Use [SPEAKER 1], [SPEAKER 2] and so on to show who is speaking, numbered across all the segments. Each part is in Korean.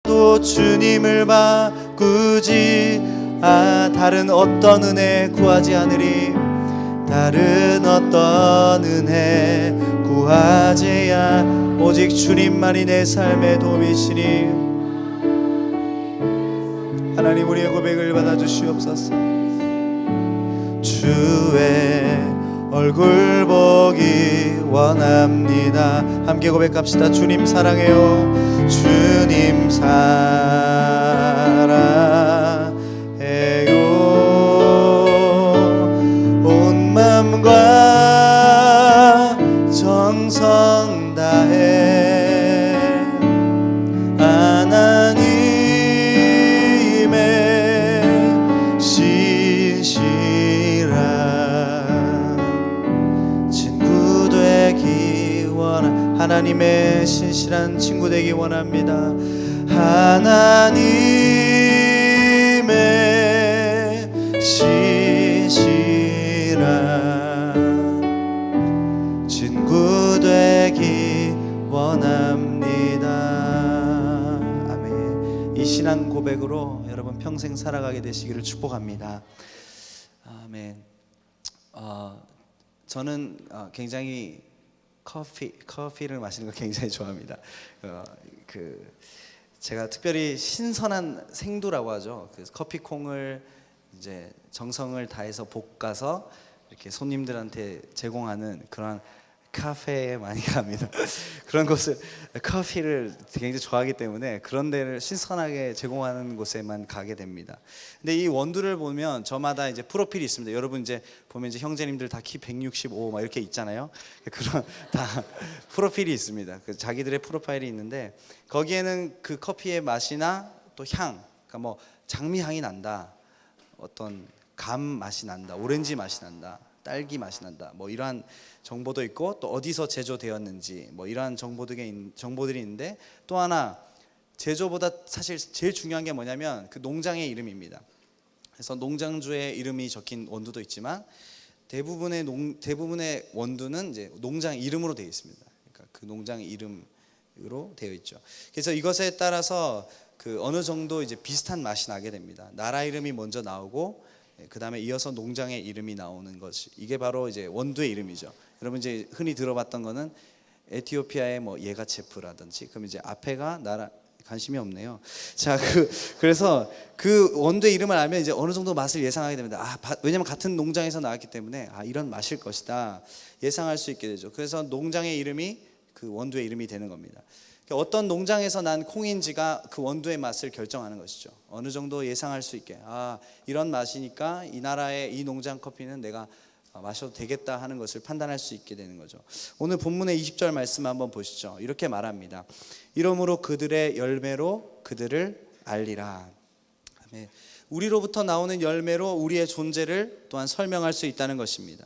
[SPEAKER 1] 또 주님을 바꾸지. 다른 어떤 은혜 구하지 않으리. 다른 어떤 은혜 구하지야. 오직 주님만이 내 삶의 도움이시니. 하나님, 우리의 고백을 받아주시옵소서. 주의 얼굴 보기 원합니다. 함께 고백합시다. 주님 사랑해요. 주님 사랑해요. 온 마음과 정성 다해 하나님의 신실한 친구 되기 하나님의 신실한 친구 되기 원합니다. 하나님의 신실한 친구 되기 원합니다. 아멘. 이 신앙 고백으로 여러분 평생 살아가게 되시기를 축복합니다. 아멘. 저는 굉장히 커피를 마시는 거 굉장히 좋아합니다. 제가 특별히 신선한 생두라고 하죠. 그 커피콩을 이제 정성을 다해서 볶아서 이렇게 손님들한테 제공하는 그런 카페에 많이 갑니다. 그런 곳을 커피를 굉장히 좋아하기 때문에 그런 데를 신선하게 제공하는 곳에만 가게 됩니다. 근데 이 원두를 보면 저마다 이제 프로필이 있습니다. 여러분 이제 보면 이제 형제님들 다 키 165 막 이렇게 있잖아요. 그런 다 프로필이 있습니다. 그 자기들의 프로파일이 있는데 거기에는 그 커피의 맛이나 또 향, 그러니까 뭐 장미 향이 난다, 어떤 감 맛이 난다, 오렌지 맛이 난다, 딸기 맛이 난다, 뭐 이러한 정보도 있고, 또 어디서 제조되었는지 뭐 이러한 정보들이 있는데, 또 하나 제조보다 사실 제일 중요한 게 뭐냐면 그 농장의 이름입니다. 그래서 농장주의 이름이 적힌 원두도 있지만 대부분의 원두는 이제 농장 이름으로 되어 있습니다. 그러니까 그 농장 이름으로 되어 있죠. 그래서 이것에 따라서 그 어느 정도 이제 비슷한 맛이 나게 됩니다. 나라 이름이 먼저 나오고 그 다음에 이어서 농장의 이름이 나오는 것이, 이게 바로 이제 원두의 이름이죠. 여러분 이제 흔히 들어봤던 거는 에티오피아의 뭐 예가체프라든지, 그럼 이제 앞에가 나라, 관심이 없네요. 자, 그래서 그 원두의 이름을 알면 이제 어느 정도 맛을 예상하게 됩니다. 왜냐면 같은 농장에서 나왔기 때문에 이런 맛일 것이다 예상할 수 있게 되죠. 그래서 농장의 이름이 그 원두의 이름이 되는 겁니다. 어떤 농장에서 난 콩인지가 그 원두의 맛을 결정하는 것이죠. 어느 정도 예상할 수 있게, 이런 맛이니까 이 나라의 이 농장 커피는 내가 마셔도 되겠다 하는 것을 판단할 수 있게 되는 거죠. 오늘 본문의 20절 말씀 한번 보시죠. 이렇게 말합니다. 이러므로 그들의 열매로 그들을 알리라. 우리로부터 나오는 열매로 우리의 존재를 또한 설명할 수 있다는 것입니다.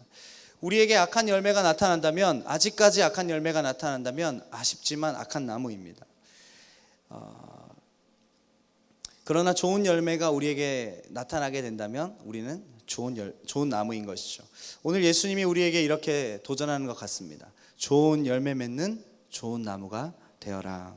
[SPEAKER 1] 우리에게 악한 열매가 나타난다면, 아직까지 악한 열매가 나타난다면 아쉽지만 악한 나무입니다. 그러나 좋은 열매가 우리에게 나타나게 된다면 우리는 좋은 나무인 것이죠. 오늘 예수님이 우리에게 이렇게 도전하는 것 같습니다. 좋은 열매 맺는 좋은 나무가 되어라.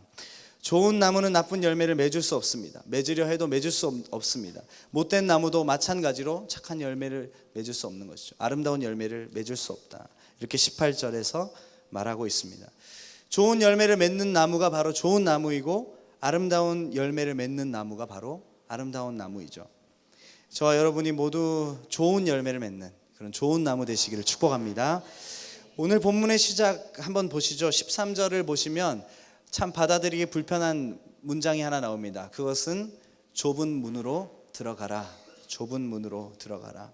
[SPEAKER 1] 좋은 나무는 나쁜 열매를 맺을 수 없습니다. 맺으려 해도 맺을 수 없습니다. 못된 나무도 마찬가지로 착한 열매를 맺을 수 없는 것이죠. 아름다운 열매를 맺을 수 없다, 이렇게 18절에서 말하고 있습니다. 좋은 열매를 맺는 나무가 바로 좋은 나무이고, 아름다운 열매를 맺는 나무가 바로 아름다운 나무이죠. 저와 여러분이 모두 좋은 열매를 맺는 그런 좋은 나무 되시기를 축복합니다. 오늘 본문의 시작 한번 보시죠. 13절을 보시면 참 받아들이기 불편한 문장이 하나 나옵니다. 그것은 좁은 문으로 들어가라. 좁은 문으로 들어가라.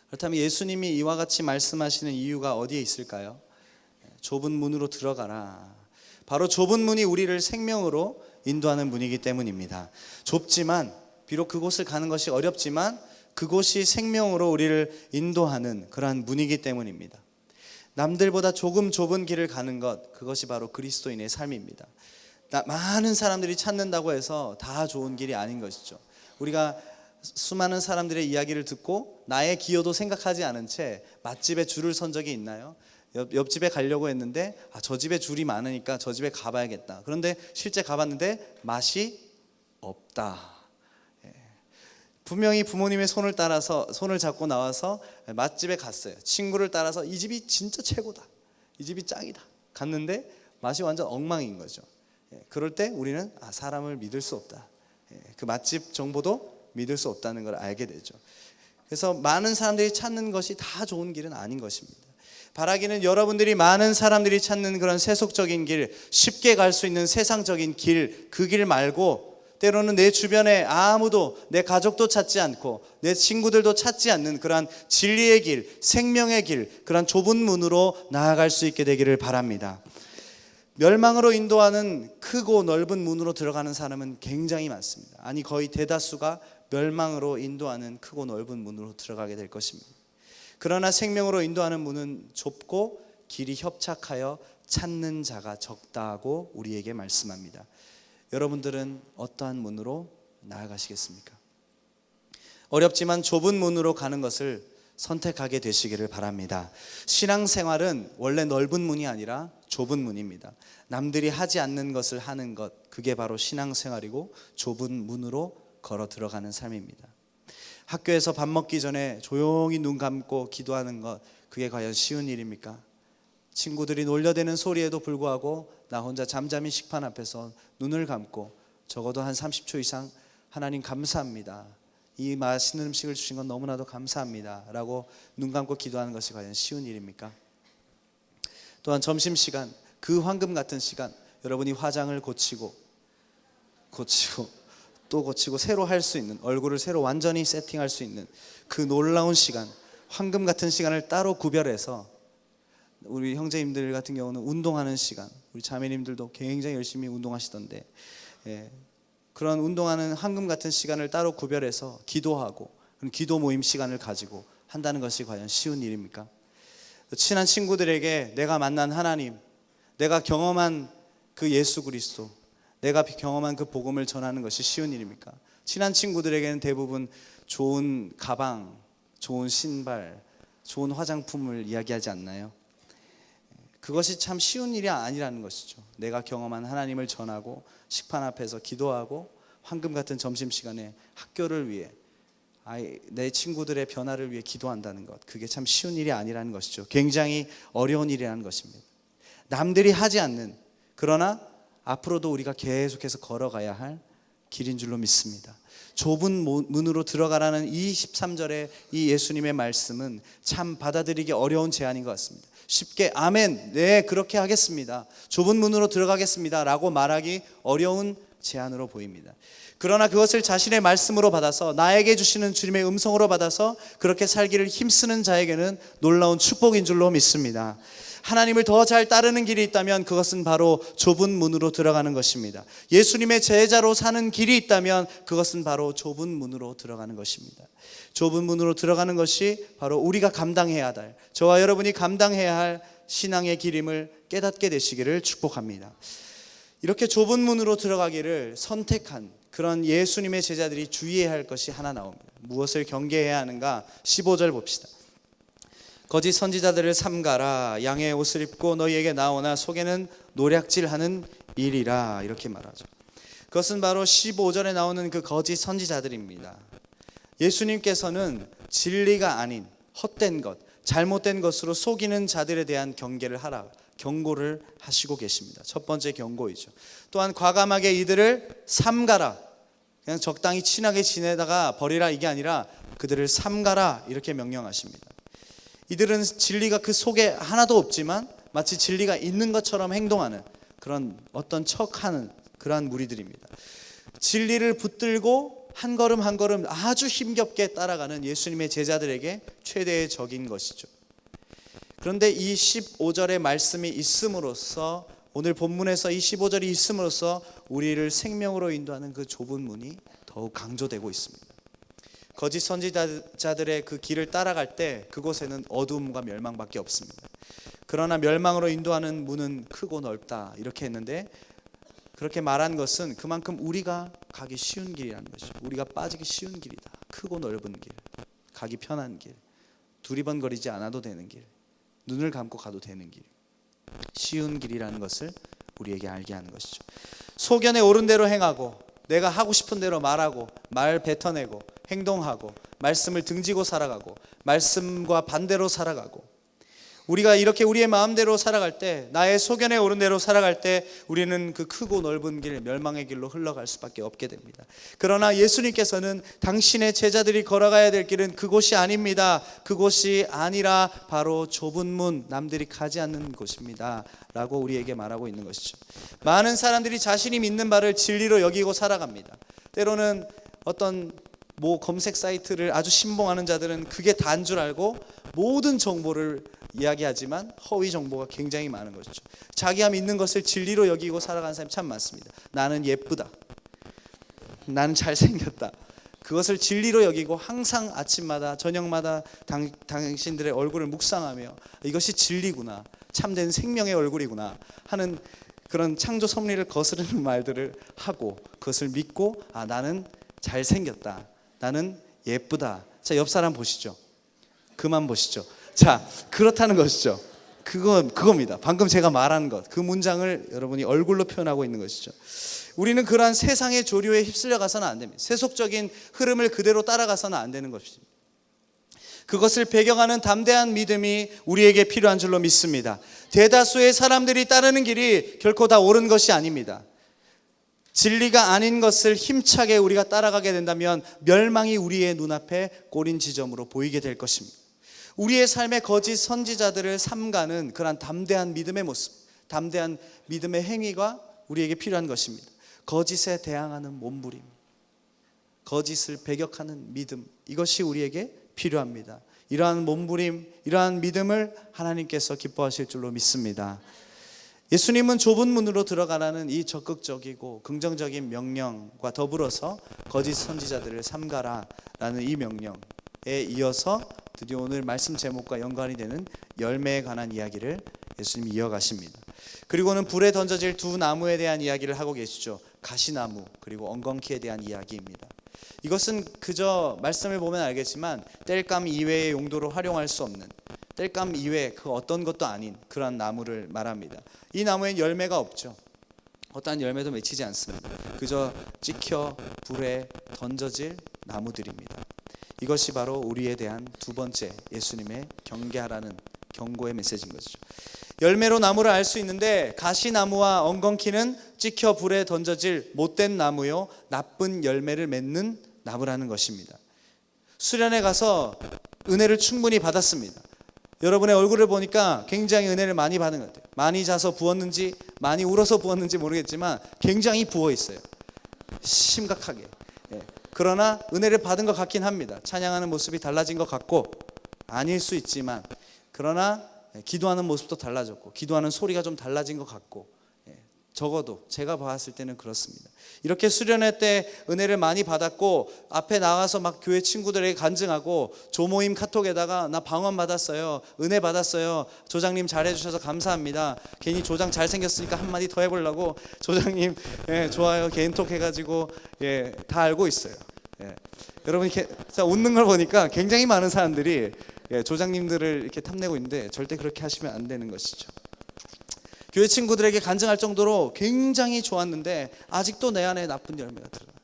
[SPEAKER 1] 그렇다면 예수님이 이와 같이 말씀하시는 이유가 어디에 있을까요? 좁은 문으로 들어가라. 바로 좁은 문이 우리를 생명으로 인도하는 문이기 때문입니다. 좁지만, 비록 그곳을 가는 것이 어렵지만 그곳이 생명으로 우리를 인도하는 그러한 문이기 때문입니다. 남들보다 조금 좁은 길을 가는 것, 그것이 바로 그리스도인의 삶입니다. 많은 사람들이 찾는다고 해서 다 좋은 길이 아닌 것이죠. 우리가 수많은 사람들의 이야기를 듣고 나의 기여도 생각하지 않은 채 맛집에 줄을 선 적이 있나요? 옆집에 가려고 했는데 저 집에 줄이 많으니까 저 집에 가봐야겠다. 그런데 실제 가봤는데 맛이 없다. 분명히 부모님의 손을 잡고 나와서 맛집에 갔어요. 친구를 따라서 이 집이 진짜 최고다, 이 집이 짱이다 갔는데 맛이 완전 엉망인 거죠. 그럴 때 우리는 사람을 믿을 수 없다, 그 맛집 정보도 믿을 수 없다는 걸 알게 되죠. 그래서 많은 사람들이 찾는 것이 다 좋은 길은 아닌 것입니다. 바라기는 여러분들이 많은 사람들이 찾는 그런 세속적인 길, 쉽게 갈 수 있는 세상적인 길, 그 길 말고 때로는 내 주변에 아무도, 내 가족도 찾지 않고 내 친구들도 찾지 않는 그러한 진리의 길, 생명의 길, 그러한 좁은 문으로 나아갈 수 있게 되기를 바랍니다. 멸망으로 인도하는 크고 넓은 문으로 들어가는 사람은 굉장히 많습니다. 아니 거의 대다수가 멸망으로 인도하는 크고 넓은 문으로 들어가게 될 것입니다. 그러나 생명으로 인도하는 문은 좁고 길이 협착하여 찾는 자가 적다고 우리에게 말씀합니다. 여러분들은 어떠한 문으로 나아가시겠습니까? 어렵지만 좁은 문으로 가는 것을 선택하게 되시기를 바랍니다. 신앙생활은 원래 넓은 문이 아니라 좁은 문입니다. 남들이 하지 않는 것을 하는 것, 그게 바로 신앙생활이고 좁은 문으로 걸어 들어가는 삶입니다. 학교에서 밥 먹기 전에 조용히 눈 감고 기도하는 것, 그게 과연 쉬운 일입니까? 친구들이 놀려대는 소리에도 불구하고 나 혼자 잠잠히 식판 앞에서 눈을 감고 적어도 한 30초 이상 하나님 감사합니다, 이 맛있는 음식을 주신 건 너무나도 감사합니다 라고 눈 감고 기도하는 것이 과연 쉬운 일입니까? 또한 점심시간, 그 황금 같은 시간, 여러분이 화장을 고치고 또 고치고 새로 할 수 있는, 얼굴을 새로 완전히 세팅할 수 있는 그 놀라운 시간, 황금 같은 시간을 따로 구별해서, 우리 형제님들 같은 경우는 운동하는 시간, 우리 자매님들도 굉장히 열심히 운동하시던데, 그런 운동하는 황금 같은 시간을 따로 구별해서 기도하고 기도 모임 시간을 가지고 한다는 것이 과연 쉬운 일입니까? 친한 친구들에게 내가 만난 하나님, 내가 경험한 그 예수 그리스도, 내가 경험한 그 복음을 전하는 것이 쉬운 일입니까? 친한 친구들에게는 대부분 좋은 가방, 좋은 신발, 좋은 화장품을 이야기하지 않나요? 그것이 참 쉬운 일이 아니라는 것이죠. 내가 경험한 하나님을 전하고 식판 앞에서 기도하고 황금 같은 점심시간에 학교를 위해, 내 친구들의 변화를 위해 기도한다는 것, 그게 참 쉬운 일이 아니라는 것이죠. 굉장히 어려운 일이라는 것입니다. 남들이 하지 않는, 그러나 앞으로도 우리가 계속해서 걸어가야 할 길인 줄로 믿습니다. 좁은 문으로 들어가라는 이 13절의 이 예수님의 말씀은 참 받아들이기 어려운 제안인 것 같습니다. 쉽게 아멘, 네 그렇게 하겠습니다, 좁은 문으로 들어가겠습니다 라고 말하기 어려운 제안으로 보입니다. 그러나 그것을 자신의 말씀으로 받아서, 나에게 주시는 주님의 음성으로 받아서 그렇게 살기를 힘쓰는 자에게는 놀라운 축복인 줄로 믿습니다. 하나님을 더 잘 따르는 길이 있다면 그것은 바로 좁은 문으로 들어가는 것입니다. 예수님의 제자로 사는 길이 있다면 그것은 바로 좁은 문으로 들어가는 것입니다. 좁은 문으로 들어가는 것이 바로 우리가 감당해야 할, 저와 여러분이 감당해야 할 신앙의 길임을 깨닫게 되시기를 축복합니다. 이렇게 좁은 문으로 들어가기를 선택한 그런 예수님의 제자들이 주의해야 할 것이 하나 나옵니다. 무엇을 경계해야 하는가? 15절 봅시다. 거짓 선지자들을 삼가라, 양의 옷을 입고 너희에게 나오나 속에는 노략질하는 일이라, 이렇게 말하죠. 그것은 바로 15절에 나오는 그 거짓 선지자들입니다. 예수님께서는 진리가 아닌 헛된 것, 잘못된 것으로 속이는 자들에 대한 경고를 하시고 계십니다. 첫 번째 경고이죠. 또한 과감하게 이들을 삼가라, 그냥 적당히 친하게 지내다가 버리라, 이게 아니라 그들을 삼가라, 이렇게 명령하십니다. 이들은 진리가 그 속에 하나도 없지만 마치 진리가 있는 것처럼 행동하는, 그런 어떤 척하는 그러한 무리들입니다. 진리를 붙들고 한 걸음 한 걸음 아주 힘겹게 따라가는 예수님의 제자들에게 최대의 적인 것이죠. 그런데 이 15절의 말씀이 있음으로써, 오늘 본문에서 이 15절이 있음으로써 우리를 생명으로 인도하는 그 좁은 문이 더욱 강조되고 있습니다. 거짓 선지자들의 그 길을 따라갈 때 그곳에는 어두움과 멸망밖에 없습니다. 그러나 멸망으로 인도하는 문은 크고 넓다, 이렇게 했는데, 그렇게 말한 것은 그만큼 우리가 가기 쉬운 길이라는 것이죠. 우리가 빠지기 쉬운 길이다. 크고 넓은 길, 가기 편한 길, 두리번거리지 않아도 되는 길, 눈을 감고 가도 되는 길, 쉬운 길이라는 것을 우리에게 알게 하는 것이죠. 소견에 옳은 대로 행하고 내가 하고 싶은 대로 말하고 말 뱉어내고 행동하고 말씀을 등지고 살아가고 말씀과 반대로 살아가고, 우리가 이렇게 우리의 마음대로 살아갈 때, 나의 소견에 옳은 대로 살아갈 때 우리는 그 크고 넓은 길, 멸망의 길로 흘러갈 수밖에 없게 됩니다. 그러나 예수님께서는 당신의 제자들이 걸어가야 될 길은 그곳이 아닙니다. 그곳이 아니라 바로 좁은 문, 남들이 가지 않는 곳입니다 라고 우리에게 말하고 있는 것이죠. 많은 사람들이 자신이 믿는 바를 진리로 여기고 살아갑니다. 때로는 어떤 검색 사이트를 아주 신봉하는 자들은 그게 다인 줄 알고 모든 정보를 이야기하지만 허위 정보가 굉장히 많은 것이죠. 자기가 믿는 것을 진리로 여기고 살아가는 사람이 참 많습니다. 나는 예쁘다, 나는 잘생겼다, 그것을 진리로 여기고 항상 아침마다 저녁마다 당신들의 얼굴을 묵상하며 이것이 진리구나, 참된 생명의 얼굴이구나 하는 그런 창조 섭리를 거스르는 말들을 하고 그것을 믿고, 나는 잘생겼다, 나는 예쁘다. 자, 옆 사람 보시죠. 그만 보시죠. 자, 그렇다는 것이죠. 그겁니다. 방금 제가 말한 것, 그 문장을 여러분이 얼굴로 표현하고 있는 것이죠. 우리는 그러한 세상의 조류에 휩쓸려 가서는 안 됩니다. 세속적인 흐름을 그대로 따라가서는 안 되는 것입니다. 그것을 배경하는 담대한 믿음이 우리에게 필요한 줄로 믿습니다. 대다수의 사람들이 따르는 길이 결코 다 옳은 것이 아닙니다. 진리가 아닌 것을 힘차게 우리가 따라가게 된다면 멸망이 우리의 눈앞에 꼬린 지점으로 보이게 될 것입니다. 우리의 삶의 거짓 선지자들을 삼가는 그런 담대한 믿음의 모습, 담대한 믿음의 행위가 우리에게 필요한 것입니다. 거짓에 대항하는 몸부림, 거짓을 배격하는 믿음, 이것이 우리에게 필요합니다. 이러한 몸부림, 이러한 믿음을 하나님께서 기뻐하실 줄로 믿습니다. 예수님은 좁은 문으로 들어가라는 이 적극적이고 긍정적인 명령과 더불어서 거짓 선지자들을 삼가라라는 이 명령에 이어서 드디어 오늘 말씀 제목과 연관이 되는 열매에 관한 이야기를 예수님이 이어가십니다. 그리고는 불에 던져질 두 나무에 대한 이야기를 하고 계시죠. 가시나무 그리고 엉겅퀴에 대한 이야기입니다. 이것은 그저 말씀을 보면 알겠지만 땔감 이외의 용도로 활용할 수 없는, 땔감 이외 그 어떤 것도 아닌 그러한 나무를 말합니다. 이 나무엔 열매가 없죠. 어떠한 열매도 맺히지 않습니다. 그저 찍혀 불에 던져질 나무들입니다. 이것이 바로 우리에 대한 두 번째 예수님의 경계하라는 경고의 메시지인 것이죠. 열매로 나무를 알 수 있는데 가시나무와 엉겅퀴는 찍혀 불에 던져질 못된 나무요, 나쁜 열매를 맺는 나무라는 것입니다. 수련회 가서 은혜를 충분히 받았습니다. 여러분의 얼굴을 보니까 굉장히 은혜를 많이 받은 것 같아요. 많이 자서 부었는지 많이 울어서 부었는지 모르겠지만 굉장히 부어 있어요. 심각하게. 그러나 은혜를 받은 것 같긴 합니다. 찬양하는 모습이 달라진 것 같고, 아닐 수 있지만 그러나 기도하는 모습도 달라졌고 기도하는 소리가 좀 달라진 것 같고, 적어도 제가 봤을 때는 그렇습니다. 이렇게 수련회 때 은혜를 많이 받았고 앞에 나가서 막 교회 친구들에게 간증하고 조모임 카톡에다가 나 방언 받았어요, 은혜 받았어요, 조장님 잘해주셔서 감사합니다, 괜히 조장 잘생겼으니까 한마디 더 해보려고 조장님 좋아요 개인톡 해가지고 다 알고 있어요. 여러분 이렇게 웃는 걸 보니까 굉장히 많은 사람들이 조장님들을 이렇게 탐내고 있는데 절대 그렇게 하시면 안 되는 것이죠. 교회 친구들에게 간증할 정도로 굉장히 좋았는데 아직도 내 안에 나쁜 열매가 드러나요.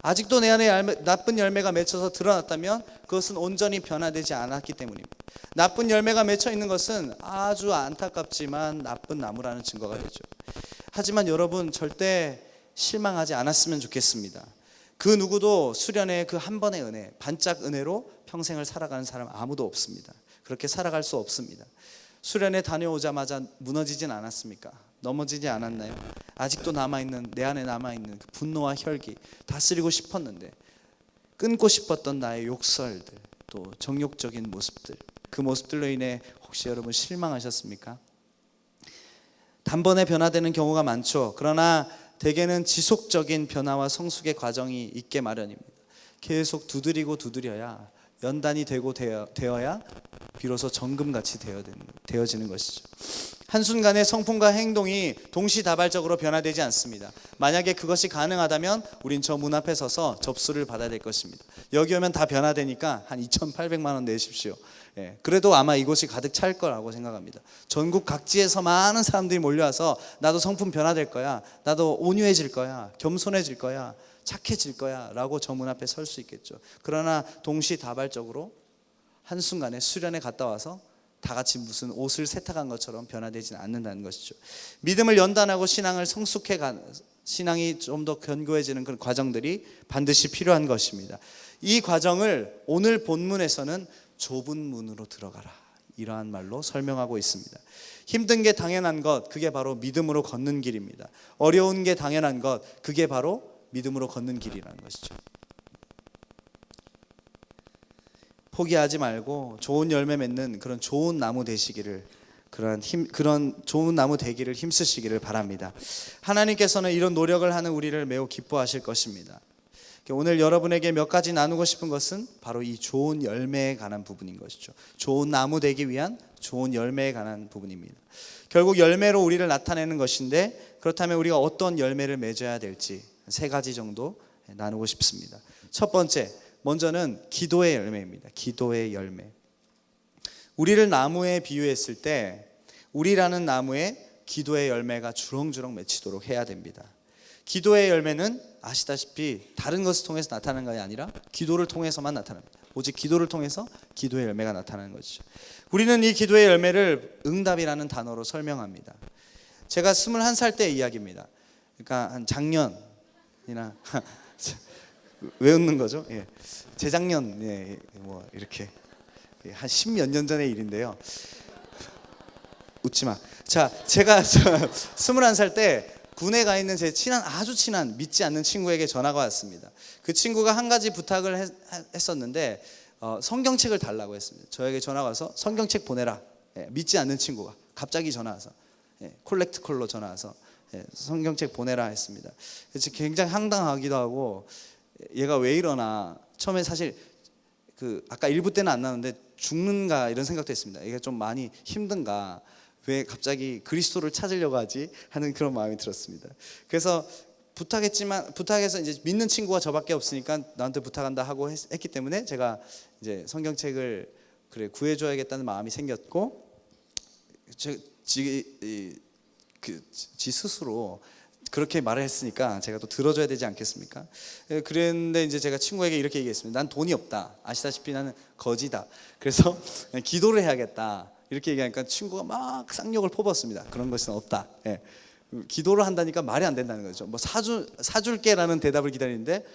[SPEAKER 1] 아직도 내 안에 나쁜 열매가 맺혀서 드러났다면 그것은 온전히 변화되지 않았기 때문입니다. 나쁜 열매가 맺혀 있는 것은 아주 안타깝지만 나쁜 나무라는 증거가 되죠. 하지만 여러분 절대 실망하지 않았으면 좋겠습니다. 그 누구도 수련의 그 한 번의 은혜, 반짝 은혜로 평생을 살아가는 사람 아무도 없습니다. 그렇게 살아갈 수 없습니다. 수련회 다녀오자마자 무너지진 않았습니까? 넘어지지 않았나요? 아직도 남아있는, 내 안에 남아있는 그 분노와 혈기, 다스리고 싶었는데 끊고 싶었던 나의 욕설들, 또 정욕적인 모습들, 그 모습들로 인해 혹시 여러분 실망하셨습니까? 단번에 변화되는 경우가 많죠. 그러나 대개는 지속적인 변화와 성숙의 과정이 있게 마련입니다. 계속 두드려야 연단이 되고 되어야 비로소 정금같이 되어지는 것이죠. 한순간에 성품과 행동이 동시다발적으로 변화되지 않습니다. 만약에 그것이 가능하다면 우린 저 문 앞에 서서 접수를 받아야 될 것입니다. 여기 오면 다 변화되니까 한 2,800만 원 내십시오. 그래도 아마 이곳이 가득 찰 거라고 생각합니다. 전국 각지에서 많은 사람들이 몰려와서 나도 성품 변화될 거야, 나도 온유해질 거야, 겸손해질 거야, 착해질 거야 라고 저 문 앞에 설 수 있겠죠. 그러나 동시다발적으로 한순간에 수련회 갔다 와서 다 같이 무슨 옷을 세탁한 것처럼 변화되지는 않는다는 것이죠. 믿음을 연단하고 신앙이 좀 더 견고해지는 그런 과정들이 반드시 필요한 것입니다. 이 과정을 오늘 본문에서는 좁은 문으로 들어가라, 이러한 말로 설명하고 있습니다. 힘든 게 당연한 것, 그게 바로 믿음으로 걷는 길입니다. 어려운 게 당연한 것, 그게 바로 믿음으로 걷는 길이라는 것이죠. 포기하지 말고 좋은 열매 맺는 그런 좋은 나무 되시기를, 그런 좋은 나무 되기를 힘쓰시기를 바랍니다. 하나님께서는 이런 노력을 하는 우리를 매우 기뻐하실 것입니다. 오늘 여러분에게 몇 가지 나누고 싶은 것은 바로 이 좋은 열매에 관한 부분인 것이죠. 좋은 나무 되기 위한 좋은 열매에 관한 부분입니다. 결국 열매로 우리를 나타내는 것인데, 그렇다면 우리가 어떤 열매를 맺어야 될지 세 가지 정도 나누고 싶습니다. 첫 번째, 먼저는 기도의 열매입니다. 기도의 열매. 우리를 나무에 비유했을 때 우리라는 나무에 기도의 열매가 주렁주렁 맺히도록 해야 됩니다. 기도의 열매는 아시다시피 다른 것을 통해서 나타나는 것이 아니라 기도를 통해서만 나타납니다. 오직 기도를 통해서 기도의 열매가 나타나는 것이죠. 우리는 이 기도의 열매를 응답이라는 단어로 설명합니다. 제가 21살 때 이야기입니다. 그러니까 한 작년이나 왜 웃는 거죠? 재작년, 뭐 이렇게 한 10몇 년 전의 일인데요. 웃지 마. 자, 제가 21살 때 군에 가 있는 제 아주 친한 믿지 않는 친구에게 전화가 왔습니다. 그 친구가 한 가지 부탁을 했었는데 성경책을 달라고 했습니다. 저에게 전화가 와서 성경책 보내라. 믿지 않는 친구가 갑자기 전화 와서 콜렉트 콜로 전화 와서 성경책 보내라 했습니다. 그래서 굉장히 황당하기도 하고, 얘가 왜 이러나, 처음에 사실 아까 1부 때는 안 나왔는데 죽는가 이런 생각도 했습니다. 이게 좀 많이 힘든가, 왜 갑자기 그리스도를 찾으려고 하지 하는 그런 마음이 들었습니다. 그래서 부탁해서 이제 믿는 친구가 저밖에 없으니까 나한테 부탁한다 하고 했기 때문에 제가 이제 성경책을 구해줘야겠다는 마음이 생겼고, 지 스스로 그렇게 말을 했으니까 제가 또 들어줘야 되지 않겠습니까? 그랬는데 이제 제가 친구에게 이렇게 얘기했습니다. 난 돈이 없다. 아시다시피 나는 거지다. 그래서 기도를 해야겠다. 이렇게 얘기하니까 친구가 막 쌍욕을 퍼붓습니다. 그런 것은 없다. 기도를 한다니까 말이 안 된다는 거죠. 뭐 사줄게라는 대답을 기다리는데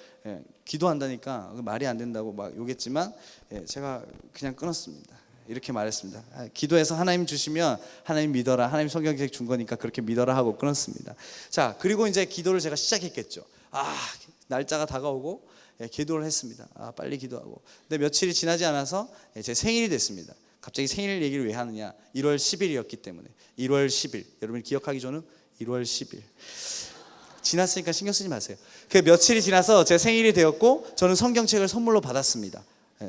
[SPEAKER 1] 기도한다니까 말이 안 된다고 막 욕했지만 제가 그냥 끊었습니다. 이렇게 말했습니다. 기도해서 하나님 주시면 하나님 믿어라. 하나님 성경책 준 거니까 그렇게 믿어라 하고 끊었습니다. 자, 그리고 이제 기도를 제가 시작했겠죠. 날짜가 다가오고 기도를 했습니다. 빨리 기도하고. 근데 며칠이 지나지 않아서 제 생일이 됐습니다. 갑자기 생일 얘기를 왜 하느냐? 1월 10일이었기 때문에. 1월 10일. 여러분이 기억하기 좋은 1월 10일. 지났으니까 신경 쓰지 마세요. 그 며칠이 지나서 제 생일이 되었고 저는 성경책을 선물로 받았습니다.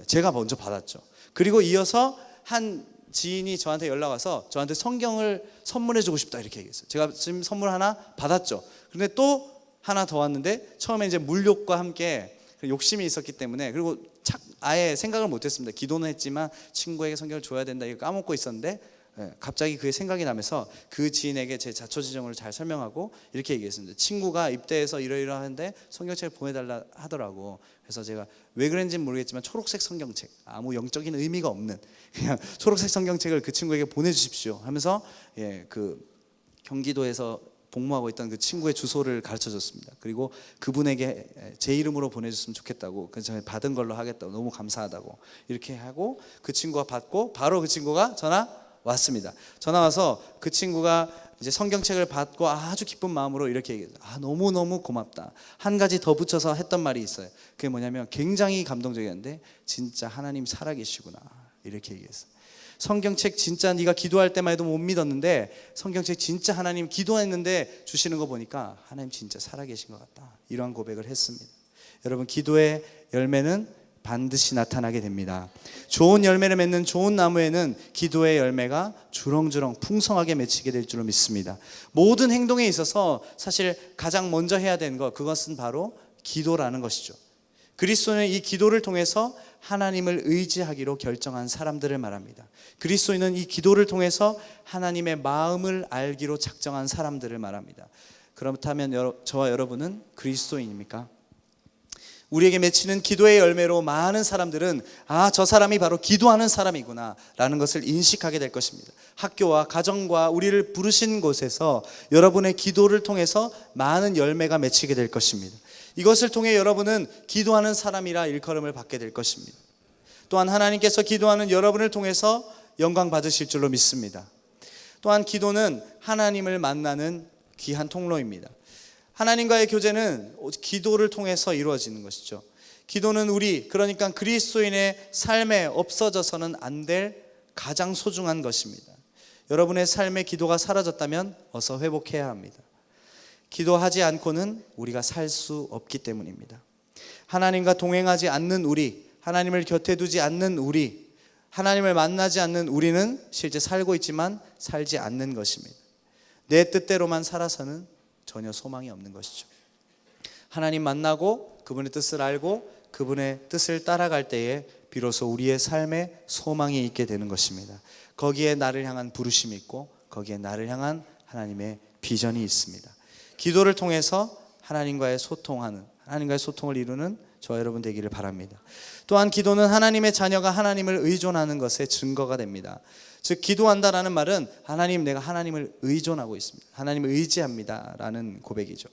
[SPEAKER 1] 제가 먼저 받았죠. 그리고 이어서 한 지인이 저한테 연락 와서 저한테 성경을 선물해 주고 싶다 이렇게 얘기했어요. 제가 지금 선물 하나 받았죠. 그런데 또 하나 더 왔는데 처음에 이제 물욕과 함께 욕심이 있었기 때문에, 그리고 아예 생각을 못했습니다. 기도는 했지만 친구에게 성경을 줘야 된다 이거 까먹고 있었는데 갑자기 그게 생각이 나면서 그 지인에게 제 자초지종을 잘 설명하고 이렇게 얘기했습니다. 친구가 입대해서 이러이러하는데 성경책을 보내달라 하더라고. 그래서 제가 왜 그런지는 모르겠지만 초록색 성경책, 아무 영적인 의미가 없는 그냥 초록색 성경책을 그 친구에게 보내주십시오 하면서 그 경기도에서 복무하고 있던 그 친구의 주소를 가르쳐줬습니다. 그리고 그분에게 제 이름으로 보내줬으면 좋겠다고, 그래서 받은 걸로 하겠다고, 너무 감사하다고 이렇게 하고 그 친구가 받고 바로 그 친구가 전화 왔습니다. 전화 와서 그 친구가 이제 성경책을 받고 아주 기쁜 마음으로 이렇게 얘기했어요. 너무너무 고맙다. 한 가지 더 붙여서 했던 말이 있어요. 그게 뭐냐면 굉장히 감동적이었는데 진짜 하나님 살아계시구나 이렇게 얘기했어요. 성경책 진짜 네가 기도할 때만 해도 못 믿었는데 성경책 진짜 하나님 기도했는데 주시는 거 보니까 하나님 진짜 살아계신 것 같다. 이러한 고백을 했습니다. 여러분, 기도의 열매는 반드시 나타나게 됩니다. 좋은 열매를 맺는 좋은 나무에는 기도의 열매가 주렁주렁 풍성하게 맺히게 될 줄로 믿습니다. 모든 행동에 있어서 사실 가장 먼저 해야 되는 것, 그것은 바로 기도라는 것이죠. 그리스도는 이 기도를 통해서 하나님을 의지하기로 결정한 사람들을 말합니다. 그리스도인은 이 기도를 통해서 하나님의 마음을 알기로 작정한 사람들을 말합니다. 그렇다면 저와 여러분은 그리스도인입니까? 우리에게 맺히는 기도의 열매로 많은 사람들은 저 사람이 바로 기도하는 사람이구나 라는 것을 인식하게 될 것입니다. 학교와 가정과 우리를 부르신 곳에서 여러분의 기도를 통해서 많은 열매가 맺히게 될 것입니다. 이것을 통해 여러분은 기도하는 사람이라 일컬음을 받게 될 것입니다. 또한 하나님께서 기도하는 여러분을 통해서 영광 받으실 줄로 믿습니다. 또한 기도는 하나님을 만나는 귀한 통로입니다. 하나님과의 교제는 기도를 통해서 이루어지는 것이죠. 기도는 그러니까 그리스도인의 삶에 없어져서는 안 될 가장 소중한 것입니다. 여러분의 삶에 기도가 사라졌다면 어서 회복해야 합니다. 기도하지 않고는 우리가 살 수 없기 때문입니다. 하나님과 동행하지 않는 우리, 하나님을 곁에 두지 않는 우리, 하나님을 만나지 않는 우리는 실제 살고 있지만 살지 않는 것입니다. 내 뜻대로만 살아서는 전혀 소망이 없는 것이죠. 하나님 만나고 그분의 뜻을 알고 그분의 뜻을 따라갈 때에 비로소 우리의 삶에 소망이 있게 되는 것입니다. 거기에 나를 향한 부르심이 있고 거기에 나를 향한 하나님의 비전이 있습니다. 기도를 통해서 하나님과의 소통을 이루는 저와 여러분 되기를 바랍니다. 또한 기도는 하나님의 자녀가 하나님을 의존하는 것의 증거가 됩니다. 즉 기도한다라는 말은 내가 하나님을 의존하고 있습니다. 하나님을 의지합니다 라는 고백이죠.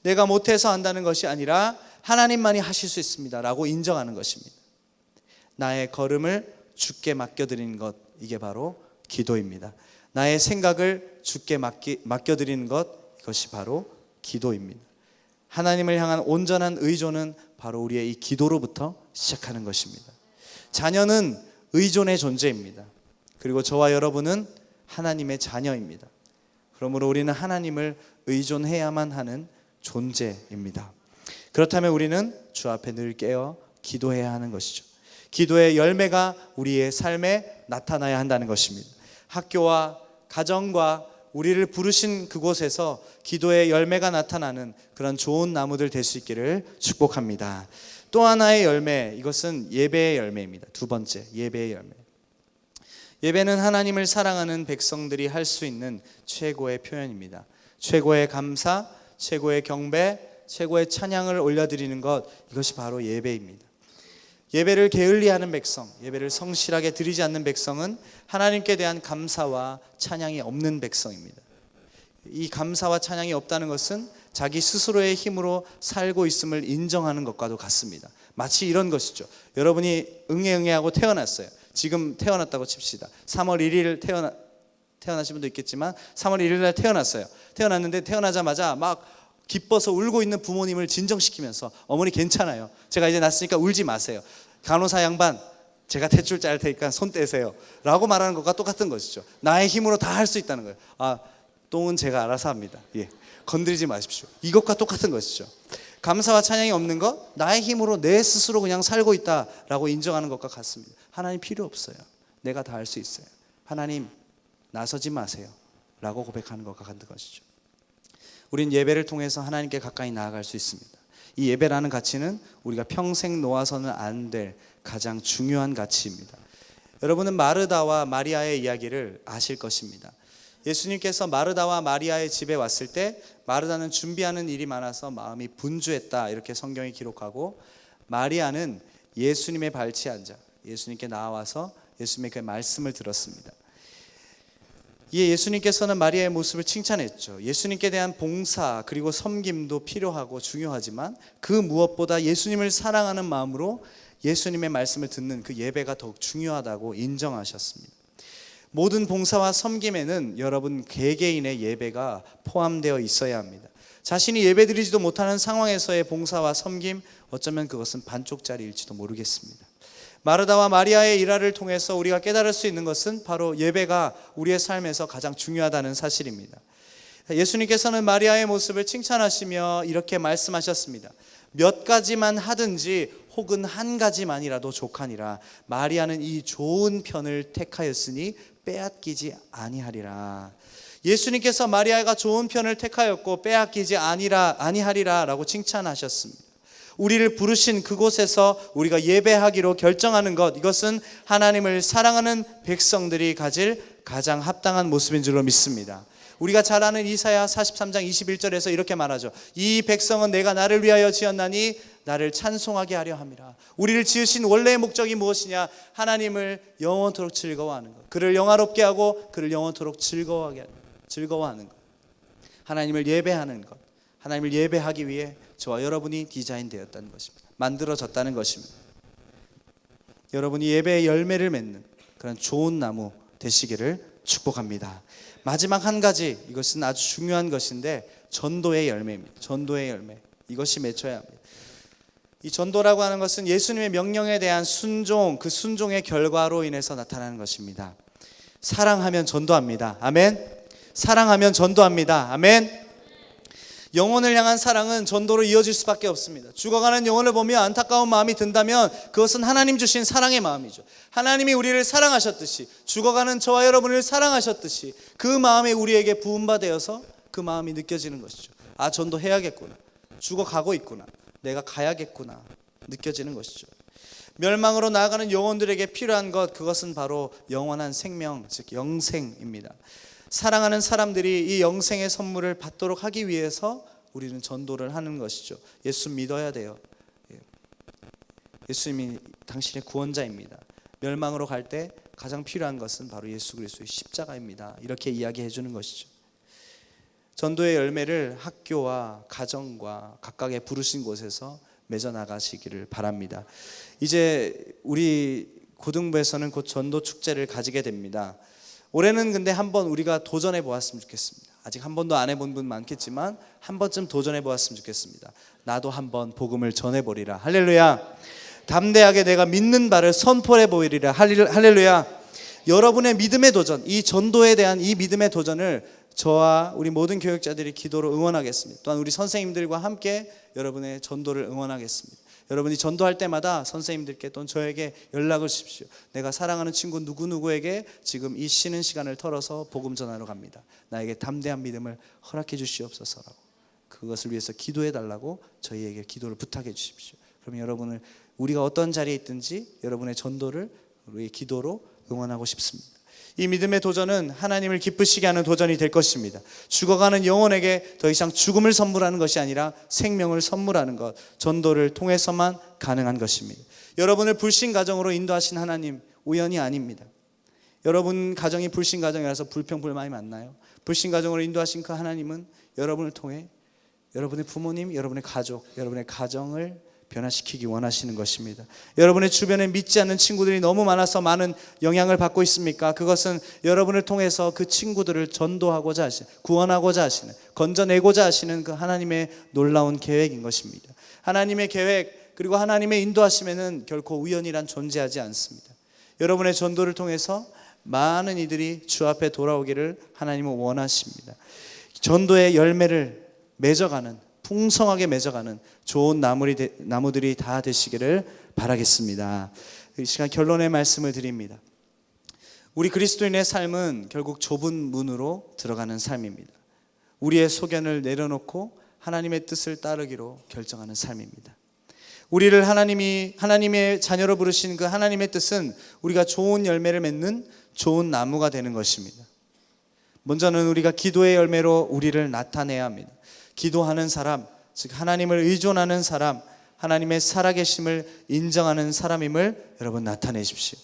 [SPEAKER 1] 내가 못해서 한다는 것이 아니라 하나님만이 하실 수 있습니다 라고 인정하는 것입니다. 나의 걸음을 주께 맡겨드리는 것, 이게 바로 기도입니다. 나의 생각을 주께 맡겨드리는 것, 이것이 바로 기도입니다. 하나님을 향한 온전한 의존은 바로 우리의 이 기도로부터 시작하는 것입니다. 자녀는 의존의 존재입니다. 그리고 저와 여러분은 하나님의 자녀입니다. 그러므로 우리는 하나님을 의존해야만 하는 존재입니다. 그렇다면 우리는 주 앞에 늘 깨어 기도해야 하는 것이죠. 기도의 열매가 우리의 삶에 나타나야 한다는 것입니다. 학교와 가정과 우리를 부르신 그곳에서 기도의 열매가 나타나는 그런 좋은 나무들 될 수 있기를 축복합니다. 또 하나의 열매, 이것은 예배의 열매입니다. 두 번째, 예배의 열매. 예배는 하나님을 사랑하는 백성들이 할 수 있는 최고의 표현입니다. 최고의 감사, 최고의 경배, 최고의 찬양을 올려드리는 것, 이것이 바로 예배입니다. 예배를 게을리하는 백성, 예배를 성실하게 드리지 않는 백성은 하나님께 대한 감사와 찬양이 없는 백성입니다. 이 감사와 찬양이 없다는 것은 자기 스스로의 힘으로 살고 있음을 인정하는 것과도 같습니다. 마치 이런 것이죠. 여러분이 응애응애하고 태어났어요. 지금 태어났다고 칩시다. 3월 1일 태어나신 분도 있겠지만 3월 1일 날 태어났어요. 태어났는데 태어나자마자 막 기뻐서 울고 있는 부모님을 진정시키면서 어머니 괜찮아요. 제가 이제 낳았으니까 울지 마세요. 간호사 양반 제가 탯줄 짤 테니까 손 떼세요 라고 말하는 것과 똑같은 것이죠. 나의 힘으로 다 할 수 있다는 거예요. 똥은 제가 알아서 합니다. 건드리지 마십시오. 이것과 똑같은 것이죠. 감사와 찬양이 없는 것, 나의 힘으로 내 스스로 그냥 살고 있다라고 인정하는 것과 같습니다. 하나님 필요 없어요. 내가 다 할 수 있어요. 하나님 나서지 마세요 라고 고백하는 것과 같은 것이죠. 우린 예배를 통해서 하나님께 가까이 나아갈 수 있습니다. 이 예배라는 가치는 우리가 평생 놓아서는 안 될 가장 중요한 가치입니다. 여러분은 마르다와 마리아의 이야기를 아실 것입니다. 예수님께서 마르다와 마리아의 집에 왔을 때 마르다는 준비하는 일이 많아서 마음이 분주했다 이렇게 성경이 기록하고, 마리아는 예수님의 발치에 앉아 예수님께 나와서 예수님의 그 말씀을 들었습니다. 이에 예수님께서는 마리아의 모습을 칭찬했죠. 예수님께 대한 봉사 그리고 섬김도 필요하고 중요하지만 그 무엇보다 예수님을 사랑하는 마음으로 예수님의 말씀을 듣는 그 예배가 더욱 중요하다고 인정하셨습니다. 모든 봉사와 섬김에는 여러분 개개인의 예배가 포함되어 있어야 합니다. 자신이 예배드리지도 못하는 상황에서의 봉사와 섬김, 어쩌면 그것은 반쪽짜리일지도 모르겠습니다. 마르다와 마리아의 일화를 통해서 우리가 깨달을 수 있는 것은 바로 예배가 우리의 삶에서 가장 중요하다는 사실입니다. 예수님께서는 마리아의 모습을 칭찬하시며 이렇게 말씀하셨습니다. 몇 가지만 하든지 혹은 한 가지만이라도 족하니라. 마리아는 이 좋은 편을 택하였으니 빼앗기지 아니하리라. 예수님께서 마리아가 좋은 편을 택하였고 빼앗기지 아니하리라 라고 칭찬하셨습니다. 우리를 부르신 그곳에서 우리가 예배하기로 결정하는 것, 이것은 하나님을 사랑하는 백성들이 가질 가장 합당한 모습인 줄로 믿습니다. 우리가 잘 아는 이사야 43장 21절에서 이렇게 말하죠. 이 백성은 내가 나를 위하여 지었나니 나를 찬송하게 하려 함이라. 우리를 지으신 원래의 목적이 무엇이냐? 하나님을 영원토록 즐거워하는 것, 그를 영화롭게 하고 그를 영원토록 즐거워하는 것, 하나님을 예배하는 것, 하나님을 예배하기 위해 저와 여러분이 디자인되었다는 것입니다. 만들어졌다는 것입니다. 여러분이 예배의 열매를 맺는 그런 좋은 나무 되시기를 축복합니다. 마지막 한 가지, 이것은 아주 중요한 것인데 전도의 열매입니다. 전도의 열매, 이것이 맺혀야 합니다. 이 전도라고 하는 것은 예수님의 명령에 대한 순종, 그 순종의 결과로 인해서 나타나는 것입니다. 사랑하면 전도합니다. 아멘. 사랑하면 전도합니다. 아멘. 영혼을 향한 사랑은 전도로 이어질 수밖에 없습니다. 죽어가는 영혼을 보며 안타까운 마음이 든다면 그것은 하나님 주신 사랑의 마음이죠. 하나님이 우리를 사랑하셨듯이, 죽어가는 저와 여러분을 사랑하셨듯이 그 마음이 우리에게 부음받아서 그 마음이 느껴지는 것이죠. 아, 전도해야겠구나, 죽어가고 있구나, 내가 가야겠구나 느껴지는 것이죠. 멸망으로 나아가는 영혼들에게 필요한 것, 그것은 바로 영원한 생명, 즉 영생입니다. 사랑하는 사람들이 이 영생의 선물을 받도록 하기 위해서 우리는 전도를 하는 것이죠. 예수 믿어야 돼요. 예수님이 당신의 구원자입니다. 멸망으로 갈 때 가장 필요한 것은 바로 예수 그리스도의 십자가입니다. 이렇게 이야기해 주는 것이죠. 전도의 열매를 학교와 가정과 각각의 부르신 곳에서 맺어 나가시기를 바랍니다. 이제 우리 고등부에서는 곧 전도 축제를 가지게 됩니다. 올해는 근데 한번 우리가 도전해 보았으면 좋겠습니다. 아직 한 번도 안 해본 분 많겠지만 한 번쯤 도전해 보았으면 좋겠습니다. 나도 한번 복음을 전해보리라. 할렐루야. 담대하게 내가 믿는 바를 선포해 보이리라. 할렐루야. 여러분의 믿음의 도전, 이 전도에 대한 이 믿음의 도전을 저와 우리 모든 교육자들이 기도로 응원하겠습니다. 또한 우리 선생님들과 함께 여러분의 전도를 응원하겠습니다. 여러분이 전도할 때마다 선생님들께 또는 저에게 연락을 주십시오. 내가 사랑하는 친구 누구누구에게 지금 이 쉬는 시간을 털어서 복음 전하러 갑니다. 나에게 담대한 믿음을 허락해 주시옵소서라고, 그것을 위해서 기도해 달라고 저희에게 기도를 부탁해 주십시오. 그럼 여러분을, 우리가 어떤 자리에 있든지 여러분의 전도를 우리의 기도로 응원하고 싶습니다. 이 믿음의 도전은 하나님을 기쁘시게 하는 도전이 될 것입니다. 죽어가는 영혼에게 더 이상 죽음을 선물하는 것이 아니라 생명을 선물하는 것, 전도를 통해서만 가능한 것입니다. 여러분을 불신 가정으로 인도하신 하나님 우연이 아닙니다. 여러분 가정이 불신 가정이라서 불평불만이 많나요? 불신 가정으로 인도하신 그 하나님은 여러분을 통해 여러분의 부모님, 여러분의 가족, 여러분의 가정을 변화시키기 원하시는 것입니다. 여러분의 주변에 믿지 않는 친구들이 너무 많아서 많은 영향을 받고 있습니까? 그것은 여러분을 통해서 그 친구들을 전도하고자 하시는, 구원하고자 하시는, 건져내고자 하시는 그 하나님의 놀라운 계획인 것입니다. 하나님의 계획, 그리고 하나님의 인도하심에는 결코 우연이란 존재하지 않습니다. 여러분의 전도를 통해서 많은 이들이 주 앞에 돌아오기를 하나님은 원하십니다. 전도의 열매를 맺어가는, 풍성하게 맺어가는 좋은 나무들이 다 되시기를 바라겠습니다. 이 시간 결론의 말씀을 드립니다. 우리 그리스도인의 삶은 결국 좁은 문으로 들어가는 삶입니다. 우리의 소견을 내려놓고 하나님의 뜻을 따르기로 결정하는 삶입니다. 우리를 하나님의 자녀로 부르신 그 하나님의 뜻은 우리가 좋은 열매를 맺는 좋은 나무가 되는 것입니다. 먼저는 우리가 기도의 열매로 우리를 나타내야 합니다. 기도하는 사람, 즉 하나님을 의존하는 사람, 하나님의 살아계심을 인정하는 사람임을 여러분 나타내십시오.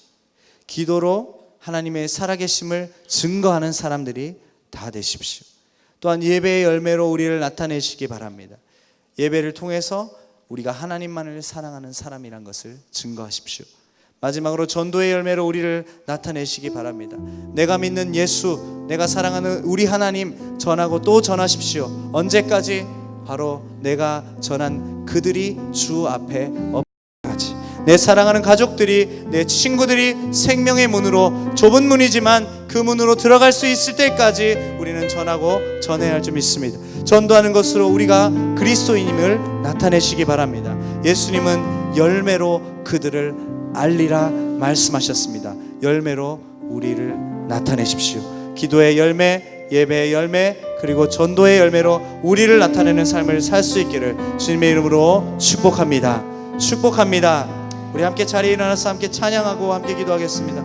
[SPEAKER 1] 기도로 하나님의 살아계심을 증거하는 사람들이 다 되십시오. 또한 예배의 열매로 우리를 나타내시기 바랍니다. 예배를 통해서 우리가 하나님만을 사랑하는 사람이란 것을 증거하십시오. 마지막으로 전도의 열매로 우리를 나타내시기 바랍니다. 내가 믿는 예수, 내가 사랑하는 우리 하나님 전하고 또 전하십시오. 언제까지? 바로 내가 전한 그들이 주 앞에 엎드려까지. 내 사랑하는 가족들이, 내 친구들이 생명의 문으로, 좁은 문이지만 그 문으로 들어갈 수 있을 때까지 우리는 전하고 전해야 할 줄 믿습니다. 전도하는 것으로 우리가 그리스도인임을 나타내시기 바랍니다. 예수님은 열매로 그들을 알리라 말씀하셨습니다. 열매로 우리를 나타내십시오. 기도의 열매, 예배의 열매, 그리고 전도의 열매로 우리를 나타내는 삶을 살 수 있기를 주님의 이름으로 축복합니다. 축복합니다. 우리 함께 자리에 일어나서 함께 찬양하고 함께 기도하겠습니다.